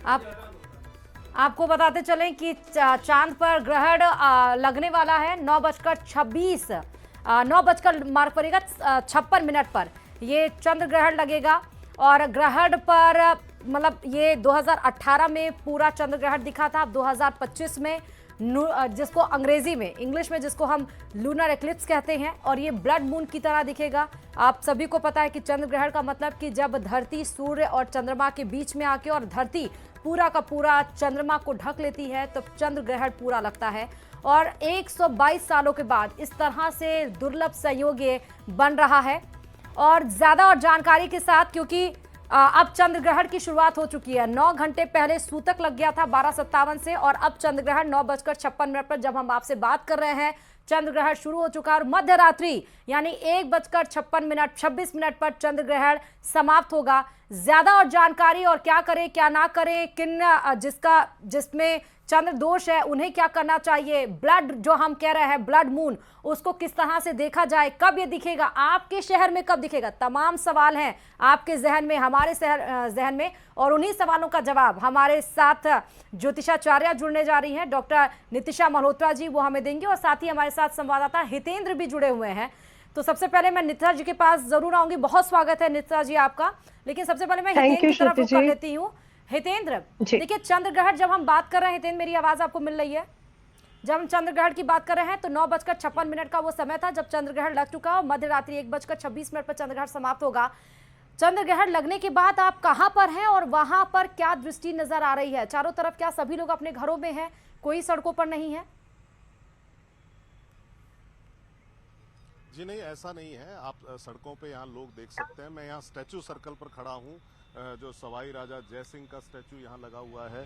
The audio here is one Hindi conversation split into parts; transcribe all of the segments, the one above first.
आप आपको बताते चलें कि चांद पर ग्रहण लगने वाला है 9:26 9 बजकर मार्क पड़ेगा 56 मिनट पर ये चंद्र ग्रहण लगेगा। और ग्रहण पर मतलब ये 2018 में पूरा चंद्र ग्रहण दिखा था। अब 2025 में जिसको अंग्रेजी में इंग्लिश में जिसको हम लूनर एक्लिप्स कहते हैं, और ये ब्लड मून की तरह दिखेगा। आप सभी को पता है कि चंद्र ग्रहण का मतलब कि जब धरती सूर्य और चंद्रमा के बीच में आके और धरती पूरा का पूरा चंद्रमा को ढक लेती है तो चंद्र ग्रहण पूरा लगता है। और 122 सालों के बाद इस तरह से दुर्लभ संयोग ये बन रहा है। और ज्यादा और जानकारी के साथ, क्योंकि अब चंद्र ग्रहण की शुरुआत हो चुकी है। 9 घंटे पहले सूतक लग गया था 12:57 से, और अब चंद्र ग्रहण 9:56 पर जब हम आपसे बात कर रहे हैं चंद्र ग्रहण शुरू हो चुका है। और मध्य रात्रि यानी 1:56 पर चंद्र ग्रहण समाप्त होगा। ज्यादा और जानकारी और क्या करें क्या ना करें, किन जिसमें चंद्र दोष है उन्हें क्या करना चाहिए, ब्लड जो हम कह रहे हैं ब्लड मून उसको किस तरह से देखा जाए, कब ये दिखेगा, आपके शहर में कब दिखेगा, तमाम सवाल हैं आपके जहन में, हमारे जहन में। और उन्हीं सवालों का जवाब हमारे साथ ज्योतिषाचार्य जुड़ने जा रही हैं, डॉक्टर नितिशा मल्होत्रा जी, वो हमें देंगे। और साथ ही हमारे साथ संवाददाता हितेंद्र भी जुड़े हुए हैं। तो सबसे पहले मैं नितिशा जी के पास जरूर आऊंगी। बहुत स्वागत है नितिशा जी आपका। लेकिन सबसे पहले मैं हितेंद्र की तरफ रुख कर लेती हूँ। हितेंद्र, देखिए चंद्र ग्रहण जब हम बात कर रहे हैं, हितेंद्र मेरी आवाज आपको मिल रही है? जब हम चंद्र ग्रहण की बात कर रहे हैं तो 9:56 का वो समय था जब चंद्र ग्रहण लग चुका। मध्य रात्रि 1:26 पर चंद्र ग्रहण समाप्त होगा। चंद्र ग्रहण लगने के बाद आप कहां पर हैं और वहां पर क्या दृष्टि नजर आ रही है? चारों तरफ क्या सभी लोग अपने घरों में हैं, कोई सड़कों पर नहीं है? जी नहीं, ऐसा नहीं है। आप सड़कों पे यहाँ लोग देख सकते हैं। मैं यहाँ स्टैचू सर्कल पर खड़ा हूँ, जो सवाई राजा जय सिंह का स्टैचू यहाँ लगा हुआ है,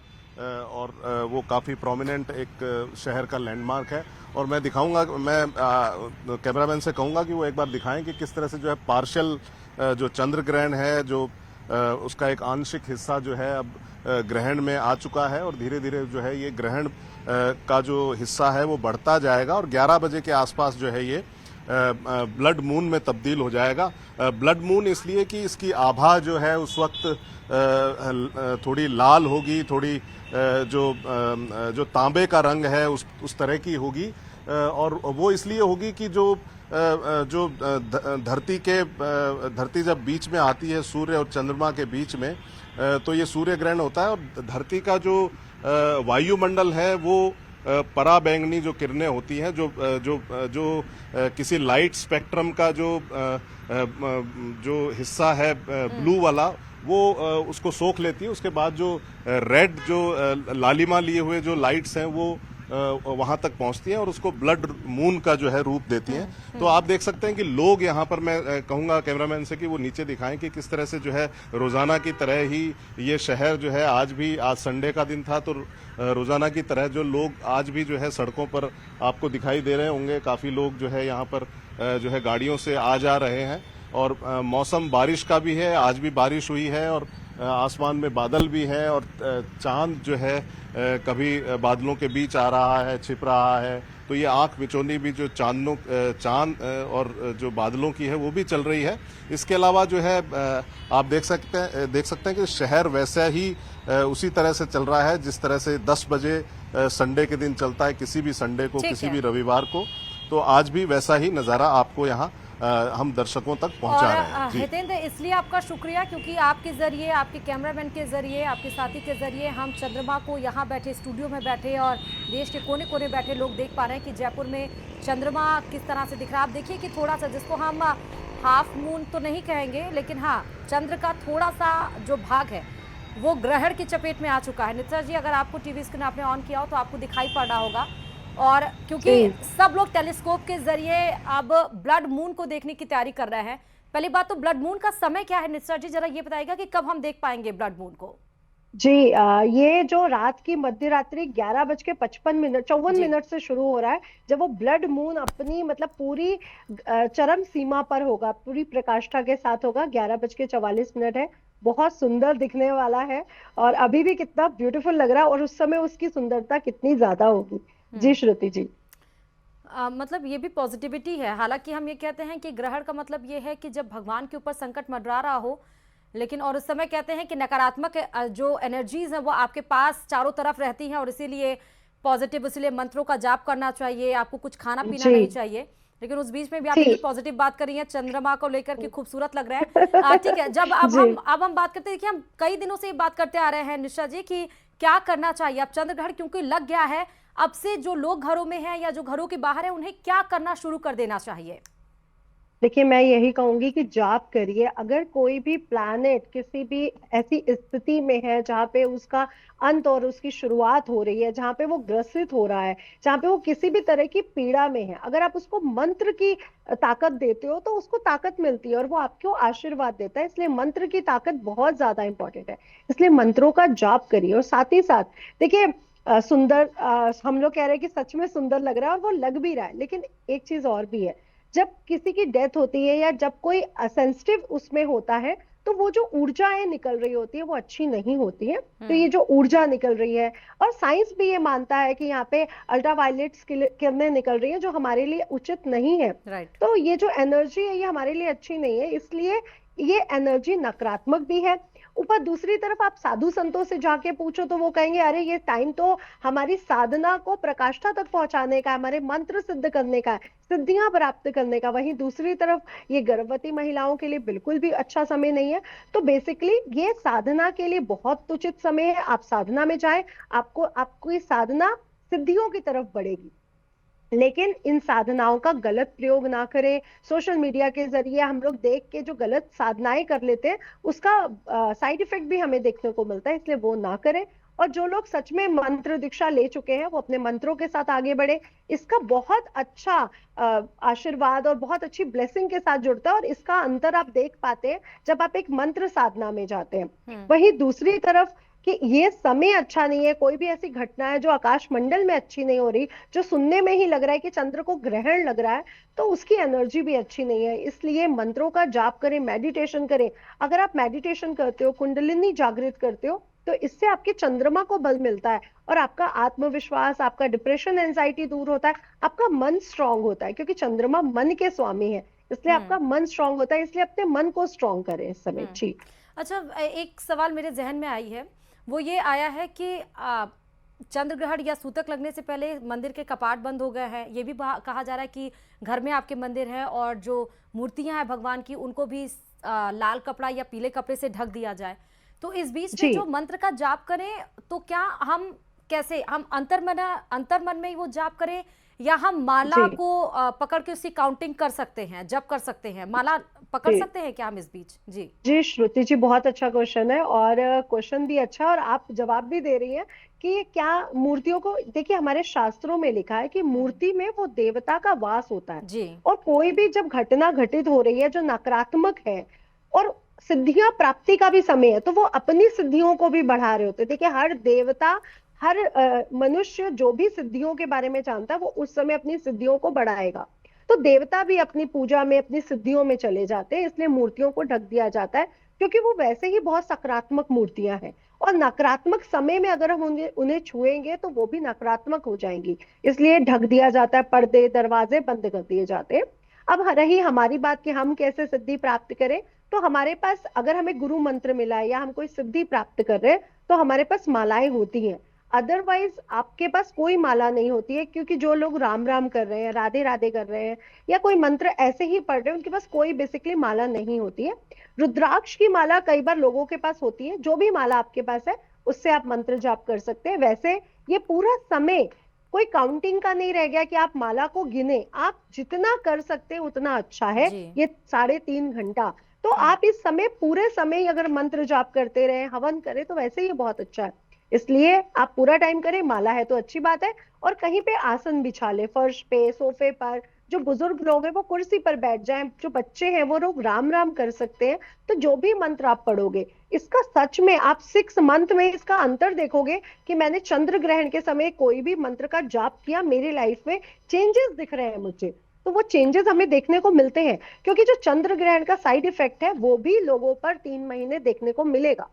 और वो काफ़ी प्रोमिनेंट एक शहर का लैंडमार्क है। और मैं दिखाऊंगा, मैं कैमरामैन से कहूँगा कि वो एक बार दिखाएं कि किस तरह से जो है पार्शियल जो चंद्र ग्रहण है, जो उसका एक आंशिक हिस्सा जो है अब ग्रहण में आ चुका है, और धीरे धीरे जो है ये ग्रहण का जो हिस्सा है वो बढ़ता जाएगा, और 11 बजे के आसपास जो है ये ब्लड मून में तब्दील हो जाएगा। ब्लड मून इसलिए कि इसकी आभा जो है उस वक्त थोड़ी लाल होगी, थोड़ी जो तांबे का रंग है उस तरह की होगी, और वो इसलिए होगी कि जो धरती जब बीच में आती है सूर्य और चंद्रमा के बीच में, तो ये सूर्य ग्रहण होता है, और धरती का जो वायुमंडल है वो पराबैंगनी जो किरणें होती हैं, जो किसी लाइट स्पेक्ट्रम का जो हिस्सा है ब्लू वाला, वो उसको सोख लेती है। उसके बाद जो रेड जो लालिमा लिए हुए जो लाइट्स हैं वो वहां तक पहुंचती हैं और उसको ब्लड मून का जो है रूप देती हैं। तो आप देख सकते हैं कि लोग यहाँ पर, मैं कहूंगा कैमरामैन से कि वो नीचे दिखाएं कि किस तरह से जो है रोजाना की तरह ही ये शहर जो है आज संडे का दिन था, तो रोजाना की तरह जो लोग आज भी जो है सड़कों पर आपको दिखाई दे रहे होंगे। काफी लोग जो है यहाँ पर जो है गाड़ियों से आ जा रहे हैं, और मौसम बारिश का भी है। आज भी बारिश हुई है, और आसमान में बादल भी है, और चांद जो है कभी बादलों के बीच आ रहा है, छिप रहा है। तो ये आंख मिचौनी भी जो चांद और जो बादलों की है वो भी चल रही है। इसके अलावा जो है आप देख सकते हैं कि शहर वैसा ही उसी तरह से चल रहा है जिस तरह से 10 बजे संडे के दिन चलता है, किसी भी संडे को, किसी भी रविवार को। तो आज भी वैसा ही नजारा आपको यहाँ हम दर्शकों तक पहुंचा रहे हैं। हितेंद्र, इसलिए आपका शुक्रिया क्योंकि आपके जरिए, आपके कैमरामैन के जरिए, आपके साथी के जरिए हम चंद्रमा को यहाँ बैठे, स्टूडियो में बैठे और देश के कोने कोने बैठे लोग देख पा रहे हैं कि जयपुर में चंद्रमा किस तरह से दिख रहा है। आप देखिए कि थोड़ा सा, जिसको हम हाफ मून तो नहीं कहेंगे, लेकिन हाँ चंद्र का थोड़ा सा जो भाग है वो ग्रहण की चपेट में आ चुका है। नितिशा जी, अगर आपको टीवी स्क्रीन आपने ऑन किया हो तो आपको दिखाई पड़ रहा होगा। और क्योंकि सब लोग टेलीस्कोप के जरिए अब ब्लड मून को देखने की तैयारी कर रहे हैं। पहली बात तो ब्लड मून का समय क्या है नितिशा जी, जरा ये बताइएगा कि कब हम देख पाएंगे ब्लड मून को? जी, ये जो रात की मध्य रात्रि 11:55 54 से शुरू हो रहा है, जब वो ब्लड मून अपनी मतलब पूरी चरम सीमा पर होगा, पूरी प्रकाष्ठा के साथ होगा। 11:44 है, बहुत सुंदर दिखने वाला है, और अभी भी कितना ब्यूटीफुल लग रहा है, और उस समय उसकी सुंदरता कितनी ज्यादा होगी। जी श्रुति जी, मतलब ये भी पॉजिटिविटी है। हालांकि हम ये कहते हैं कि ग्रहण का मतलब ये है कि जब भगवान के ऊपर संकट मंडरा रहा हो, लेकिन और उस समय कहते हैं कि नकारात्मक जो एनर्जीज हैं वो आपके पास चारों तरफ रहती हैं और इसीलिए पॉजिटिव, इसलिए मंत्रों का जाप करना चाहिए, आपको कुछ खाना पीना जी नहीं चाहिए। लेकिन उस बीच में भी आपने जी जो पॉजिटिव बात करी है चंद्रमा को लेकर के, खूबसूरत लग रहा है। ठीक है, जब जी अब हम बात करते हैं, देखिए हम कई दिनों से ये बात करते आ रहे हैं निशा जी कि क्या करना चाहिए। अब चंद्र ग्रहण क्योंकि लग गया है, अब से जो लोग घरों में हैं या जो घरों के बाहर है उन्हें क्या करना शुरू कर देना चाहिए? देखिए, मैं यही कहूंगी कि जाप करिए। अगर कोई भी प्लैनेट किसी भी ऐसी स्थिति में है जहाँ पे उसका अंत और उसकी शुरुआत हो रही है, जहाँ पे वो ग्रसित हो रहा है, जहाँ पे वो किसी भी तरह की पीड़ा में है, अगर आप उसको मंत्र की ताकत देते हो तो उसको ताकत मिलती है और वो आपको आशीर्वाद देता है। इसलिए मंत्र की ताकत बहुत ज्यादा इंपॉर्टेंट है। इसलिए मंत्रों का जाप करिए। और साथ ही साथ देखिए, सुंदर, हम लोग कह रहे हैं कि सच में सुंदर लग रहा है और वो लग भी रहा है, लेकिन एक चीज और भी है। जब किसी की डेथ होती है या जब कोई सेंसिटिव उसमें होता है, तो वो जो ऊर्जाएं निकल रही होती है वो अच्छी नहीं होती है। तो ये जो ऊर्जा निकल रही है, और साइंस भी ये मानता है कि यहाँ पे अल्ट्रावायलेट किरणें निकल रही है जो हमारे लिए उचित नहीं है। राइट। तो ये जो एनर्जी है ये हमारे लिए अच्छी नहीं है, इसलिए ये एनर्जी नकारात्मक भी है। ऊपर दूसरी तरफ आप साधु संतों से जाके पूछो तो वो कहेंगे अरे ये टाइम तो हमारी साधना को प्रकाष्ठा तक पहुंचाने का है, हमारे मंत्र सिद्ध करने का है, सिद्धियां प्राप्त करने का। वहीं दूसरी तरफ ये गर्भवती महिलाओं के लिए बिल्कुल भी अच्छा समय नहीं है। तो बेसिकली ये साधना के लिए बहुत उचित समय है। आप साधना में जाए, आपको ये साधना सिद्धियों की तरफ बढ़ेगी। लेकिन इन साधनाओं का गलत प्रयोग ना करें। सोशल मीडिया के जरिए हम लोग देख के जो गलत साधनाएं कर लेते हैं उसका साइड इफेक्ट भी हमें देखने को मिलता है, इसलिए वो ना करें। और जो लोग सच में मंत्र दीक्षा ले चुके हैं वो अपने मंत्रों के साथ आगे बढ़े। इसका बहुत अच्छा आशीर्वाद और बहुत अच्छी ब्लेसिंग के साथ जुड़ता है, और इसका अंतर आप देख पाते हैं जब आप एक मंत्र साधना में जाते हैं। वहीं दूसरी तरफ कि ये समय अच्छा नहीं है, कोई भी ऐसी घटना है जो आकाश मंडल में अच्छी नहीं हो रही, जो सुनने में ही लग रहा है कि चंद्र को ग्रहण लग रहा है, तो उसकी एनर्जी भी अच्छी नहीं है। इसलिए मंत्रों का जाप करें, मेडिटेशन करें। अगर आप मेडिटेशन करते हो, कुंडलिनी जागृत करते हो, तो इससे आपके चंद्रमा को बल मिलता है और आपका आत्मविश्वास, आपका डिप्रेशन, एंजाइटी दूर होता है, आपका मन स्ट्रांग होता है, क्योंकि चंद्रमा मन के स्वामी है। इसलिए आपका मन स्ट्रांग होता है। इसलिए अपने मन को स्ट्रांग करें इस समय। जी अच्छा, एक सवाल मेरे जहन में आई है, वो ये आया है कि चंद्र ग्रहण या सूतक लगने से पहले मंदिर के कपाट बंद हो गए हैं। ये भी कहा जा रहा है कि घर में आपके मंदिर है और जो मूर्तियां हैं भगवान की उनको भी लाल कपड़ा या पीले कपड़े से ढक दिया जाए। तो इस बीच में जो मंत्र का जाप करें, तो क्या हम कैसे, हम अंतर्मन में ही वो जाप करें या हम माला को पकड़ के उसकी काउंटिंग कर सकते हैं, जप कर सकते हैं, माला पकड़ सकते हैं क्या हम इस बीच? जी जी श्रुति जी, बहुत अच्छा क्वेश्चन है, और क्वेश्चन भी अच्छा है और आप जवाब भी दे रही हैं कि क्या मूर्तियों को, देखिए हमारे शास्त्रों में लिखा है कि मूर्ति में वो देवता का वास होता है। जी। और कोई भी जब घटना घटित हो रही है जो नकारात्मक है और सिद्धियां प्राप्ति का भी समय है, तो वो अपनी सिद्धियों को भी बढ़ा रहे होते हैं। देखिए हर देवता, हर मनुष्य जो भी सिद्धियों के बारे में जानता है वो उस समय अपनी सिद्धियों को बढ़ाएगा। तो देवता भी अपनी पूजा में, अपनी सिद्धियों में चले जाते हैं, इसलिए मूर्तियों को ढक दिया जाता है, क्योंकि वो वैसे ही बहुत सकारात्मक मूर्तियां हैं। और नकारात्मक समय में अगर हम उन्हें छुएंगे तो वो भी नकारात्मक हो जाएंगी, इसलिए ढक दिया जाता है, पर्दे दरवाजे बंद कर दिए जाते हैं। अब रही हमारी बात कि हम कैसे सिद्धि प्राप्त करें, तो हमारे पास अगर हमें गुरु मंत्र मिला है या हम कोई सिद्धि प्राप्त कर रहे हैं तो हमारे पास मालाएं होती हैं। अदरवाइज आपके पास कोई माला नहीं होती है, क्योंकि जो लोग राम राम कर रहे हैं, राधे राधे कर रहे हैं, या कोई मंत्र ऐसे ही पढ़ रहे हैं, उनके पास कोई बेसिकली माला नहीं होती है। रुद्राक्ष की माला कई बार लोगों के पास होती है। जो भी माला आपके पास है उससे आप मंत्र जाप कर सकते हैं। वैसे ये पूरा समय कोई काउंटिंग का नहीं रह गया कि आप माला को गिने, आप जितना कर सकते हैं उतना अच्छा है। ये 3.5 घंटा, तो आप इस समय पूरे समय अगर मंत्र जाप करते रहे, हवन करें, तो वैसे ही बहुत अच्छा है। इसलिए आप पूरा टाइम करें। माला है तो अच्छी बात है, और कहीं पे आसन बिछा ले, फर्श पे, सोफे पर। जो बुजुर्ग लोग हैं वो कुर्सी पर बैठ जाएं, जो बच्चे हैं वो लोग राम राम कर सकते हैं। तो जो भी मंत्र आप पढ़ोगे, इसका सच में आप 6 मंथ में इसका अंतर देखोगे कि मैंने चंद्र ग्रहण के समय कोई भी मंत्र का जाप किया, मेरी लाइफ में चेंजेस दिख रहे हैं मुझे। तो वो चेंजेस हमें देखने को मिलते हैं, क्योंकि जो चंद्र ग्रहण का साइड इफेक्ट है वो भी लोगों पर 3 महीने देखने को मिलेगा।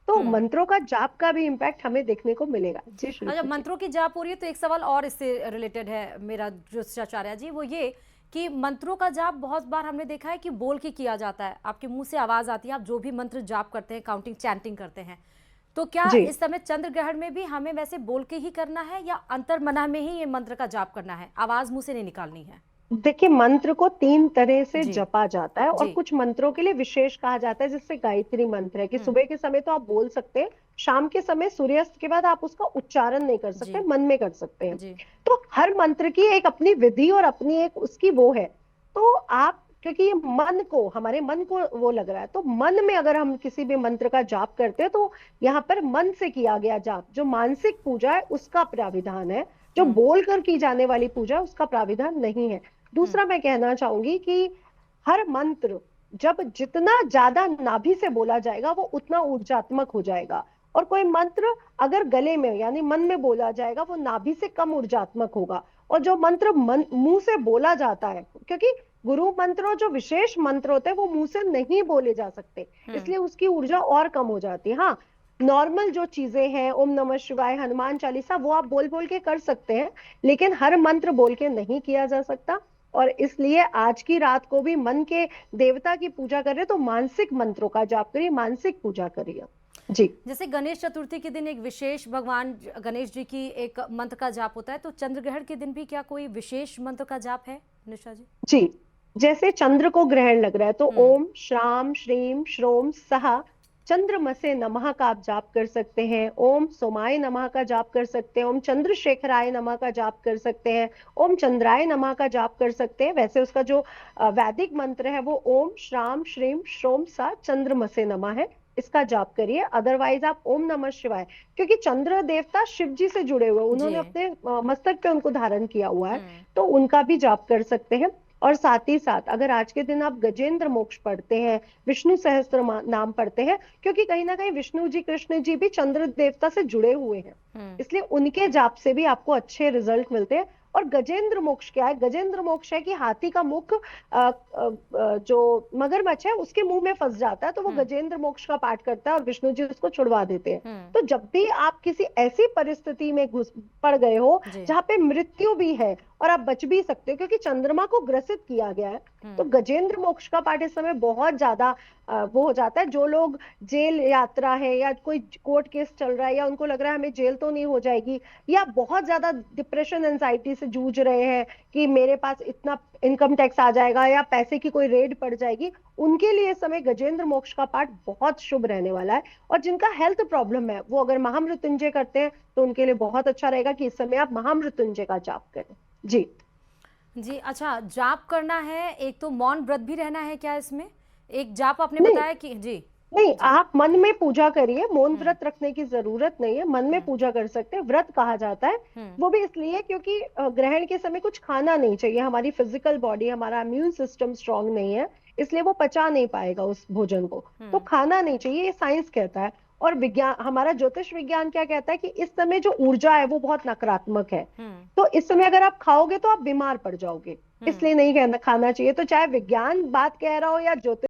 तो मंत्रों का जाप का भी इम्पैक्ट हमें देखने को मिलेगा। जी अच्छा, मंत्रों की जाप हो रही है तो एक सवाल और इससे रिलेटेड है मेरा जो आचार्य जी, वो ये कि मंत्रों का जाप बहुत बार हमने देखा है कि बोल के किया जाता है, आपके मुंह से आवाज आती है, आप जो भी मंत्र जाप करते हैं, काउंटिंग चैंटिंग करते हैं, तो क्या जी इस समय चंद्र ग्रहण में भी हमें वैसे बोल के ही करना है या अंतर्मनः में ही ये मंत्र का जाप करना है, आवाज मुंह से नहीं निकालनी है? देखिए, मंत्र को 3 तरह से जी जपा जाता है और जी। कुछ मंत्रों के लिए विशेष कहा जाता है, जिससे गायत्री मंत्र है कि हम्म, सुबह के समय तो आप बोल सकते हैं, शाम के समय सूर्यास्त के बाद आप उसका उच्चारण नहीं कर सकते, जी मन में कर सकते हैं। जी। तो हर मंत्र की एक अपनी विधि और अपनी एक उसकी वो है। तो आप, क्योंकि ये मन को, हमारे मन को वो लग रहा है, तो मन में अगर हम किसी भी मंत्र का जाप करते हैं तो यहाँ पर मन से किया गया जाप, जो मानसिक पूजा है उसका प्राविधान है। जो हम्म बोलकर की जाने वाली पूजा है उसका प्राविधान नहीं है। हम्म दूसरा मैं कहना चाहूंगी कि हर मंत्र जब जितना ज्यादा नाभि से बोला जाएगा वो उतना ऊर्जात्मक हो जाएगा, और कोई मंत्र अगर गले में यानी मन में बोला जाएगा वो नाभि से कम ऊर्जात्मक होगा। और जो मंत्र मन मुंह से बोला जाता है, क्योंकि गुरु मंत्र और जो विशेष मंत्र होते हैं वो मुंह से नहीं बोले जा सकते, इसलिए उसकी ऊर्जा और कम हो जाती है। हाँ, नॉर्मल जो चीजें हैं, ओम नमः शिवाय, हनुमान चालीसा, वो आप बोल बोल के कर सकते हैं, लेकिन हर मंत्र बोल के नहीं किया जा सकता। और इसलिए आज की रात को भी मन के देवता की पूजा कर रहे तो मानसिक मंत्रों का जाप करिए, मानसिक पूजा करिए। जी। जैसे गणेश चतुर्थी के दिन एक विशेष भगवान गणेश जी की एक मंत्र का जाप होता है, तो चंद्र ग्रहण के दिन भी क्या कोई विशेष मंत्र का जाप है निशा जी? जी, जैसे चंद्र को ग्रहण लग रहा है तो हम्म ओम श्राम श्रीम श्रोम सहा चंद्रमसे नमः का आप जाप कर सकते हैं। ओम सोमाय नमः का जाप कर सकते हैं। ओम चंद्रशेखराय नमः का जाप कर सकते हैं। ओम चंद्राय नमः का जाप कर सकते हैं। वैसे उसका जो वैदिक मंत्र है वो ओम श्राम श्रीम श्रोम सा चंद्रमसे नमः है, इसका जाप करिए। अदरवाइज आप ओम नमः शिवाय, क्योंकि चंद्र देवता शिव जी से जुड़े हुए, उन्होंने जी। अपने मस्तक पे उनको धारण किया हुआ है, हम्म तो उनका भी जाप कर सकते हैं। और साथ ही साथ अगर आज के दिन आप गजेंद्र मोक्ष पढ़ते हैं, विष्णु सहस्त्र नाम पढ़ते हैं, क्योंकि कहीं ना कहीं विष्णु जी कृष्ण जी भी चंद्र देवता से जुड़े हुए हैं, इसलिए उनके जाप से भी आपको अच्छे रिजल्ट मिलते हैं। और गजेंद्र मोक्ष क्या है? गजेंद्र मोक्ष है कि हाथी का मुख जो मगरमच्छ है उसके मुंह में फंस जाता है, तो वो गजेंद्र मोक्ष का पाठ करता है और विष्णु जी उसको छुड़वा देते हैं। तो जब भी आप किसी ऐसी परिस्थिति में घुस पड़ गए हो जी। जहां पे मृत्यु भी है और आप बच भी सकते हो, क्योंकि चंद्रमा को ग्रसित किया गया है, तो गजेंद्र मोक्ष का पाठ इस समय बहुत ज्यादा वो हो जाता है। जो लोग जेल यात्रा है या कोई कोर्ट केस चल रहा है या उनको लग रहा है हमें जेल तो नहीं हो जाएगी, या बहुत ज्यादा डिप्रेशन एंजाइटी से जूझ रहे हैं कि मेरे पास इतना इनकम टैक्स आ जाएगा या पैसे की कोई रेड पड़ जाएगी, उनके लिए इस समय गजेंद्र मोक्ष का पाठ बहुत शुभ रहने वाला है। और जिनका हेल्थ प्रॉब्लम है वो अगर महामृत्युंजय करते हैं तो उनके लिए बहुत अच्छा रहेगा कि इस समय आप महामृत्युंजय का जाप करें। जी जी। अच्छा, जाप करना है, एक तो मौन व्रत भी रहना है क्या इसमें? एक जाप आपने नहीं बताया कि जी नहीं, जी। आप मन में पूजा करिए, मौन व्रत रखने की जरूरत नहीं है, मन में पूजा कर सकते हैं। व्रत कहा जाता है वो भी इसलिए क्योंकि ग्रहण के समय कुछ खाना नहीं चाहिए, हमारी फिजिकल बॉडी, हमारा इम्यून सिस्टम स्ट्रांग नहीं है, इसलिए वो पचा नहीं पाएगा उस भोजन को, तो खाना नहीं चाहिए, ये साइंस कहता है। और विज्ञान, हमारा ज्योतिष विज्ञान क्या कहता है कि इस समय जो ऊर्जा है वो बहुत नकारात्मक है, तो इस समय अगर आप खाओगे तो आप बीमार पड़ जाओगे, इसलिए नहीं खाना चाहिए। तो चाहे विज्ञान बात कह रहा हो या ज्योतिष